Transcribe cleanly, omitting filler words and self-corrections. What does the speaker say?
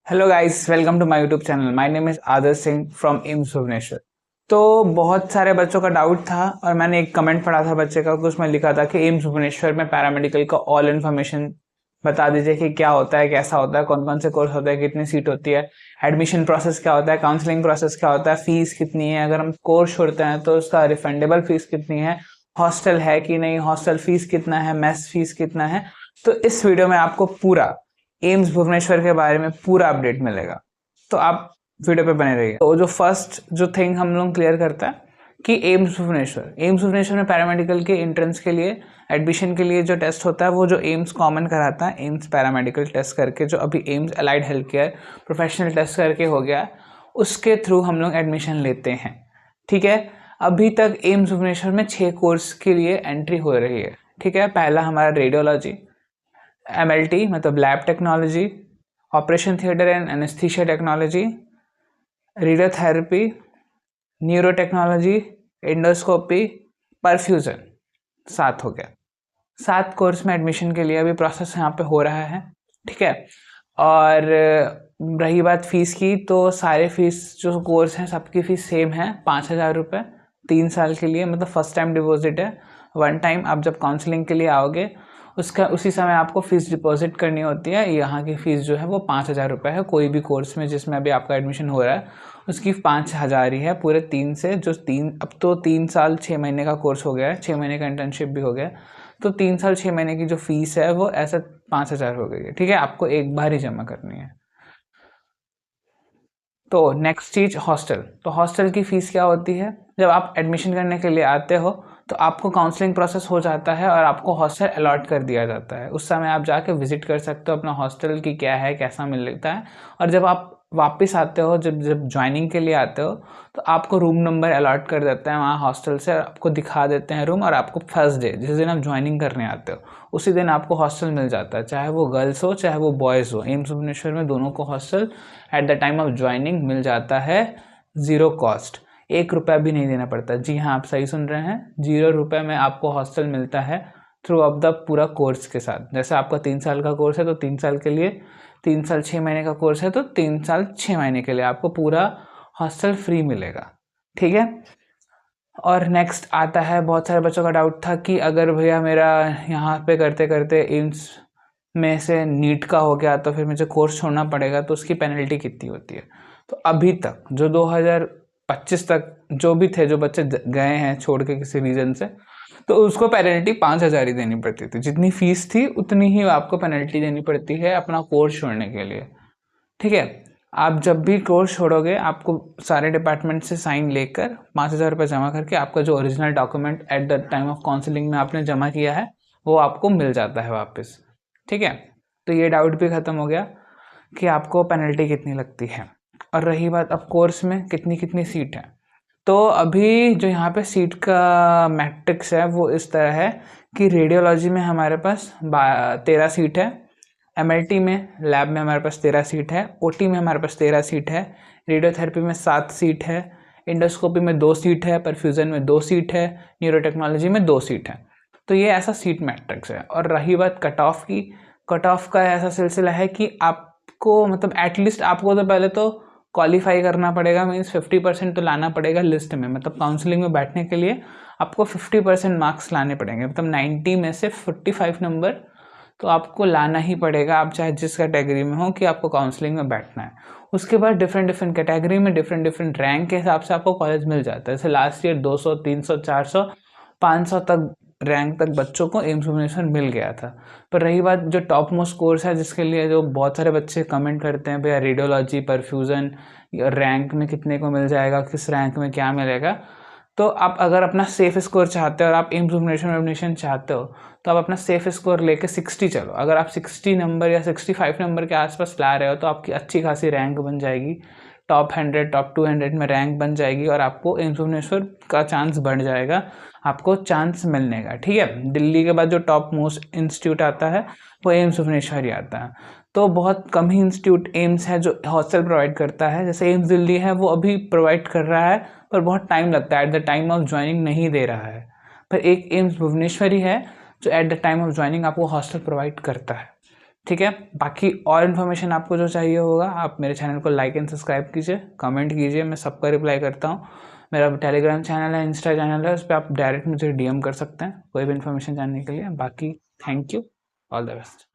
Hello guys, welcome to my YouTube channel. My name is Adarsh Singh from AIIMS Bhubaneswar. तो बहुत सारे बच्चों का डाउट था और मैंने एक कमेंट पढ़ा था बच्चे का, उसमें लिखा था कि एम्स भुवनेश्वर में पैरामेडिकल का ऑल इन्फॉर्मेशन बता दीजिए कि क्या होता है, कैसा होता है, कौन कौन से कोर्स होता है, कितनी सीट होती है, एडमिशन प्रोसेस क्या होता है, काउंसलिंग प्रोसेस क्या होता है, फीस कितनी है, अगर हम कोर्स छोड़ते हैं तो उसका रिफंडेबल फीस कितनी है, हॉस्टल है कि नहीं, हॉस्टल फीस कितना है, मेस फीस कितना है। तो इस वीडियो में आपको पूरा एम्स भुवनेश्वर के बारे में पूरा अपडेट मिलेगा, तो आप वीडियो पे बने रहिए। तो जो फर्स्ट जो थिंग हम लोग क्लियर करता है कि एम्स भुवनेश्वर में पैरामेडिकल के एंट्रेंस के लिए, एडमिशन के लिए जो टेस्ट होता है वो जो एम्स कॉमन कराता है, एम्स पैरामेडिकल टेस्ट करके, जो अभी AIIMS allied health care professional test करके हो गया, उसके थ्रू हम लोग एडमिशन लेते हैं। ठीक है, अभी तक एम्स भुवनेश्वर में 6 कोर्स के लिए एंट्री हो रही है। ठीक है, पहला हमारा रेडियोलॉजी, MLT मतलब lab technology, operation theatre and anaesthesia technology, radiotherapy, neuro technology, endoscopy, perfusion. 7 हो गया। 7 कोर्स में एडमिशन के लिए अभी प्रोसेस यहाँ पे हो रहा है। ठीक है, और रही बात फीस की, तो सारे फीस जो कोर्स हैं सबकी फीस सेम है, 5,000 रुपये 3 साल के लिए, मतलब फर्स्ट टाइम डिपॉजिट है। वन टाइम आप जब काउंसलिंग के लिए आओगे उसका उसी समय आपको फ़ीस डिपॉजिट करनी होती है। यहाँ की फ़ीस जो है वो 5,000 रुपये है। कोई भी कोर्स में जिसमें अभी आपका एडमिशन हो रहा है उसकी 5,000 ही है पूरे 3 से, जो 3 अब तो 3 साल 6 महीने का कोर्स हो गया है, 6 महीने का इंटर्नशिप भी हो गया, तो 3 साल 6 महीने की जो फीस है वो ऐसा 5,000 हो गई है। ठीक है, आपको एक बार ही जमा करनी है। तो नेक्स्ट चीज हॉस्टल। तो हॉस्टल की फ़ीस क्या होती है? जब आप एडमिशन करने के लिए आते हो तो आपको काउंसलिंग प्रोसेस हो जाता है और आपको हॉस्टल अलॉट कर दिया जाता है। उस समय आप जाके विजिट कर सकते हो अपना हॉस्टल की क्या है, कैसा मिलता है। और जब आप वापस आते हो, जब जब ज्वाइनिंग के लिए आते हो, तो आपको रूम नंबर अलॉट कर देते हैं वहाँ हॉस्टल से, और आपको दिखा देते हैं रूम, और आपको फर्स्ट डे जिस दिन आप ज्वाइनिंग करने आते हो उसी दिन आपको हॉस्टल मिल जाता है, चाहे वो गर्ल्स हो चाहे वो बॉयज़ हो। एम्स भुवनेश्वर में दोनों को hostel at the time of joining मिल जाता है, ज़ीरो कॉस्ट, 1 रुपया भी नहीं देना पड़ता। जी हाँ, आप सही सुन रहे हैं, 0 रुपये में आपको हॉस्टल मिलता है थ्रू आउट द पूरा कोर्स के साथ। जैसे आपका 3 साल का कोर्स है तो 3 साल के लिए, 3 साल 6 महीने का कोर्स है तो 3 साल 6 महीने के लिए आपको पूरा हॉस्टल फ्री मिलेगा। ठीक है, और नेक्स्ट आता है, बहुत सारे बच्चों का डाउट था कि अगर भैया मेरा यहाँ पे करते करते एम्स में से नीट का हो गया तो फिर मुझे कोर्स छोड़ना पड़ेगा, तो उसकी पेनल्टी कितनी होती है। तो अभी तक जो 2025 तक जो भी थे, जो बच्चे गए हैं छोड़ के किसी रीज़न से, तो उसको पेनल्टी 5,000 ही देनी पड़ती थी। जितनी फीस थी उतनी ही आपको पेनल्टी देनी पड़ती है अपना कोर्स छोड़ने के लिए। ठीक है, आप जब भी कोर्स छोड़ोगे आपको सारे डिपार्टमेंट से साइन लेकर 5,000 रुपये जमा करके आपका जो original document eight the time of counselling में आपने जमा किया है वो आपको मिल जाता है वापस। ठीक है, तो ये डाउट भी ख़त्म हो गया कि आपको पेनल्टी कितनी लगती है। और रही बात अब कोर्स में कितनी कितनी सीट है, तो अभी जो यहाँ पे सीट का मैट्रिक्स है वो इस तरह है कि रेडियोलॉजी में हमारे पास 13 सीट है, MLT में लैब में हमारे पास 13 सीट है, OT में हमारे पास 13 सीट है, रेडियोथेरेपी में 7 सीट है, इंडोस्कोपी में 2 सीट है, परफ्यूजन में 2 सीट है, न्यूरोटेक्नोलॉजी में 2 सीट है। तो ये ऐसा सीट मैट्रिक्स है। और रही बात कट ऑफ की, कट ऑफ का ऐसा सिलसिला है कि आपको मतलब एटलीस्ट आपको तो पहले तो क्वालिफाई करना पड़ेगा, मीन्स 50% तो लाना पड़ेगा लिस्ट में, मतलब काउंसलिंग में बैठने के लिए आपको 50% मार्क्स लाने पड़ेंगे, मतलब 90 में से 45 नंबर तो आपको लाना ही पड़ेगा, आप चाहे जिस कैटेगरी में हो, कि आपको काउंसलिंग में बैठना है। उसके बाद डिफरेंट डिफरेंट कैटेगरी में डिफरेंट डिफरेंट रैंक के हिसाब से आपको कॉलेज मिल जाता है। जैसे लास्ट ईयर 200, 300, 400, 500 तक रैंक तक बच्चों को एम्स भुवनेश्वर मिल गया था। पर रही बात जो टॉप मोस्ट कोर्स है, जिसके लिए जो बहुत सारे बच्चे कमेंट करते हैं भैया रेडियोलॉजी, परफ्यूजन रैंक में कितने को मिल जाएगा, किस रैंक में क्या मिलेगा, तो आप अगर अपना सेफ स्कोर चाहते हो और आप एम्स भुवनेश्वर में एडमिशन चाहते हो तो आप अपना सेफ स्कोर लेके 60 चलो। अगर आप 60 नंबर या 65 नंबर के आसपास ला रहे हो तो आपकी अच्छी खासी रैंक बन जाएगी, टॉप 100 टॉप 200 में रैंक बन जाएगी और आपको एम्स भुवनेश्वर का चांस बढ़ जाएगा, आपको चांस मिलने का। ठीक है, दिल्ली के बाद जो टॉप मोस्ट इंस्टीट्यूट आता है वो एम्स भुवनेश्वर ही आता है। तो बहुत कम ही इंस्टीट्यूट एम्स है जो हॉस्टल प्रोवाइड करता है। जैसे एम्स दिल्ली है वो अभी प्रोवाइड कर रहा है पर बहुत टाइम लगता है, eight the time of joining नहीं दे रहा है। पर एक एम्स भुवनेश्वर ही है जो eight the time of joining आपको हॉस्टल प्रोवाइड करता है। ठीक है। बाकी और इन्फॉर्मेशन आपको जो चाहिए होगा आप मेरे चैनल को लाइक एंड सब्सक्राइब कीजिए, कमेंट कीजिए, मैं सबका रिप्लाई करता हूँ। मेरा टेलीग्राम चैनल है, इंस्टा चैनल है, उस पर आप डायरेक्ट मुझे DM कर सकते हैं कोई भी इन्फॉर्मेशन जानने के लिए। बाकी thank you, all the best.